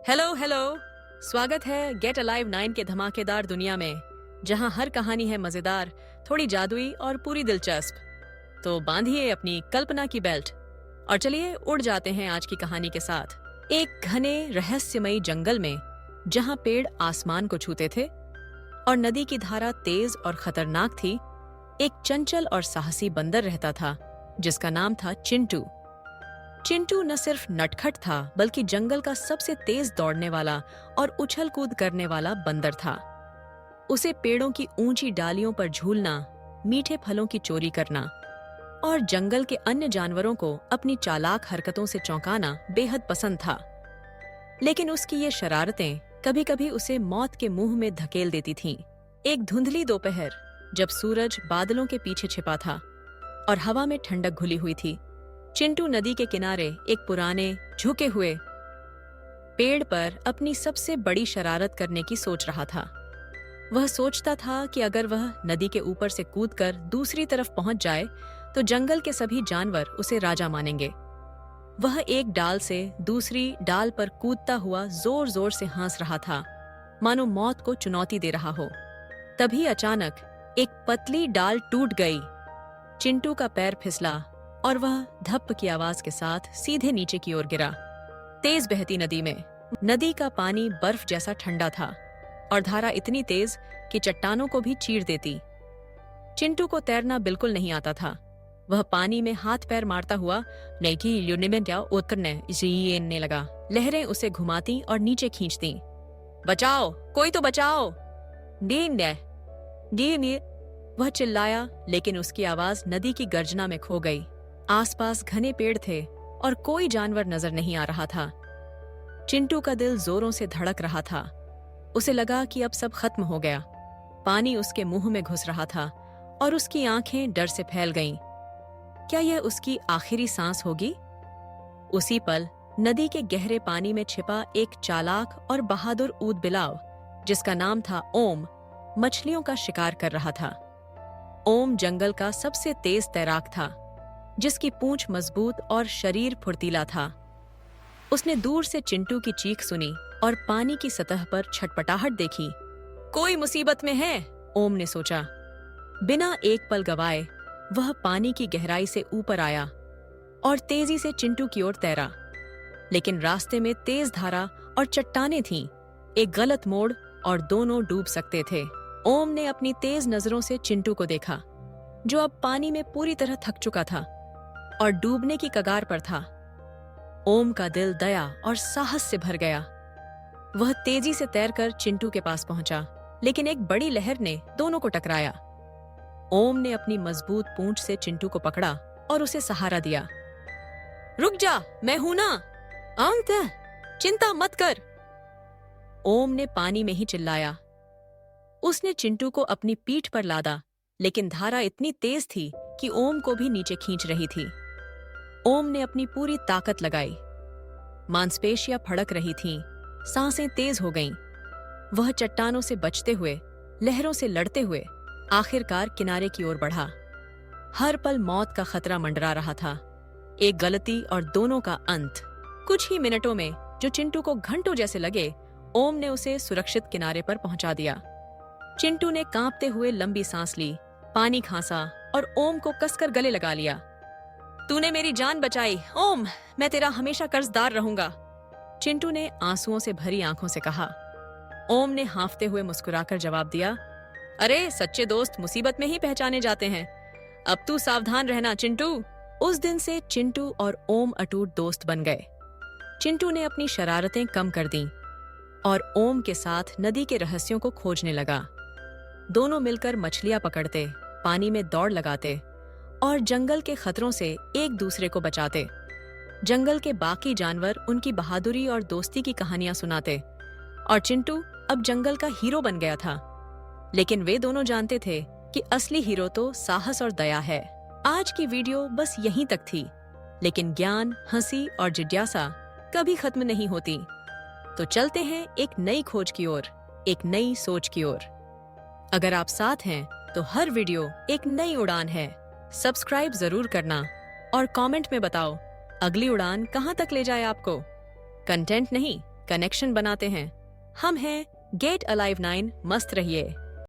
Hello hello. स्वागत है gate alive 9 के धमाकेदार दुनिया में, जहां हर कहानी है मजेदार, थोड़ी जादुई और पूरी दिलचस्प। तो बांधिए अपनी कल्पना की बेल्ट और चलिए उड़ जाते हैं आज की कहानी के साथ। एक घने रहस्यमयी जंगल में, जहां पेड़ आसमान को छूते थे और नदी की धारा तेज और खतरनाक थी, एक चंचल और साहसी बंदर रहता था जिसका नाम था चिंटू। चिंटू न सिर्फ नटखट था, बल्कि जंगल का सबसे तेज दौड़ने वाला और उछल कूद करने वाला बंदर था। उसे पेड़ों की ऊंची डालियों पर झूलना, मीठे फलों की चोरी करना और जंगल के अन्य जानवरों को अपनी चालाक हरकतों से चौंकाना बेहद पसंद था। लेकिन उसकी ये शरारतें कभी-कभी उसे मौत के मुंह में धकेल देती थीं। एक धुंधली दोपहर, जब सूरज बादलों के पीछे छिपा था और हवा में ठंडक घुली हुई थी, चिंटू नदी के किनारे एक पुराने झुके हुए पेड़ पर अपनी सबसे बड़ी शरारत करने की सोच रहा था। वह सोचता था कि अगर वह नदी के ऊपर से कूदकर दूसरी तरफ पहुंच जाए तो जंगल के सभी जानवर उसे राजा मानेंगे। वह एक डाल से दूसरी डाल पर कूदता हुआ जोर जोर से हंस रहा था, मानो मौत को चुनौती दे रहा हो। तभी अचानक एक पतली डाल टूट गई। चिंटू का पैर फिसला और वह धप्प की आवाज के साथ सीधे नीचे की ओर गिरा। तेज बहती नदी में नदी का पानी बर्फ जैसा ठंडा था और धारा इतनी तेज कि चट्टानों को भी चीर देती। चिंटू को तैरना बिल्कुल नहीं आता था। वह पानी में हाथ पैर मारता हुआ उतरने लगा। लहरें उसे घुमाती और नीचे खींचती। बचाओ, कोई तो बचाओ! वह चिल्लाया, लेकिन उसकी आवाज नदी की गर्जना में खो गई। आसपास घने पेड़ थे और कोई जानवर नजर नहीं आ रहा था। चिंटू का दिल जोरों से धड़क रहा था। उसे लगा कि अब सब खत्म हो गया। पानी उसके मुंह में घुस रहा था और उसकी आंखें डर से फैल गईं। क्या यह उसकी आखिरी सांस होगी? उसी पल नदी के गहरे पानी में छिपा एक चालाक और बहादुर ऊदबिलाव, जिसका नाम था ओम, मछलियों का शिकार कर रहा था। ओम जंगल का सबसे तेज तैराक था, जिसकी पूंछ मजबूत और शरीर फुर्तीला था। उसने दूर से चिंटू की चीख सुनी और पानी की सतह पर छटपटाहट देखी। कोई मुसीबत में है, ओम ने सोचा। बिना एक पल गवाए वह पानी की गहराई से ऊपर आया और तेजी से चिंटू की ओर तैरा। लेकिन रास्ते में तेज धारा और चट्टानें थीं। एक गलत मोड़ और दोनों डूब सकते थे। ओम ने अपनी तेज नजरों से चिंटू को देखा, जो अब पानी में पूरी तरह थक चुका था और डूबने की कगार पर था। ओम का दिल दया और साहस से भर गया। वह तेजी से तैरकर चिंटू के पास पहुंचा, लेकिन एक बड़ी लहर ने दोनों को टकराया। ओम ने अपनी मजबूत पूंछ से चिंटू को पकड़ा और उसे सहारा दिया। रुक जा, मैं हूं ना, चिंता मत कर, ओम ने पानी में ही चिल्लाया। उसने चिंटू को अपनी पीठ पर लादा, लेकिन धारा इतनी तेज थी कि ओम को भी नीचे खींच रही थी। ओम ने अपनी पूरी ताकत लगाई। मांसपेशियां फड़क रही थीं, सांसें तेज हो गईं। वह चट्टानों से बचते हुए, लहरों से लड़ते हुए आखिरकार किनारे की ओर बढ़ा। हर पल मौत का खतरा मंडरा रहा था। एक गलती और दोनों का अंत। कुछ ही मिनटों में, जो चिंटू को घंटों जैसे लगे, ओम ने उसे सुरक्षित किनारे पर पहुंचा दिया। चिंटू ने कांपते हुए लंबी सांस ली, पानी खांसा और ओम को कसकर गले लगा लिया। तूने मेरी जान बचाई, ओम, मैं तेरा हमेशा कर्जदार रहूंगा, चिंटू ने आंसुओं से भरी आंखों से कहा। ओम ने हांफते हुए मुस्कुराकर जवाब दिया, अरे सच्चे दोस्त मुसीबत में ही पहचाने जाते हैं। अब तू सावधान रहना चिंटू। उस दिन से चिंटू और ओम अटूट दोस्त बन गए। चिंटू ने अपनी शरारतें कम कर दीं और ओम के साथ नदी के रहस्यों को खोजने लगा। दोनों मिलकर मछलियां पकड़ते, पानी में दौड़ लगाते और जंगल के खतरों से एक दूसरे को बचाते। जंगल के बाकी जानवर उनकी बहादुरी और दोस्ती की कहानियां सुनाते और चिंटू अब जंगल का हीरो बन गया था। लेकिन वे दोनों जानते थे कि असली हीरो तो साहस और दया है। आज की वीडियो बस यहीं तक थी, लेकिन ज्ञान, हंसी और जिज्ञासा कभी खत्म नहीं होती। तो चलते हैं एक नई खोज की ओर, एक नई सोच की ओर। अगर आप साथ हैं तो हर वीडियो एक नई उड़ान है। सब्सक्राइब जरूर करना और कमेंट में बताओ अगली उड़ान कहां तक ले जाए आपको। कंटेंट नहीं, कनेक्शन बनाते हैं। हम हैं गेट अलाइव 9, मस्त रहिए।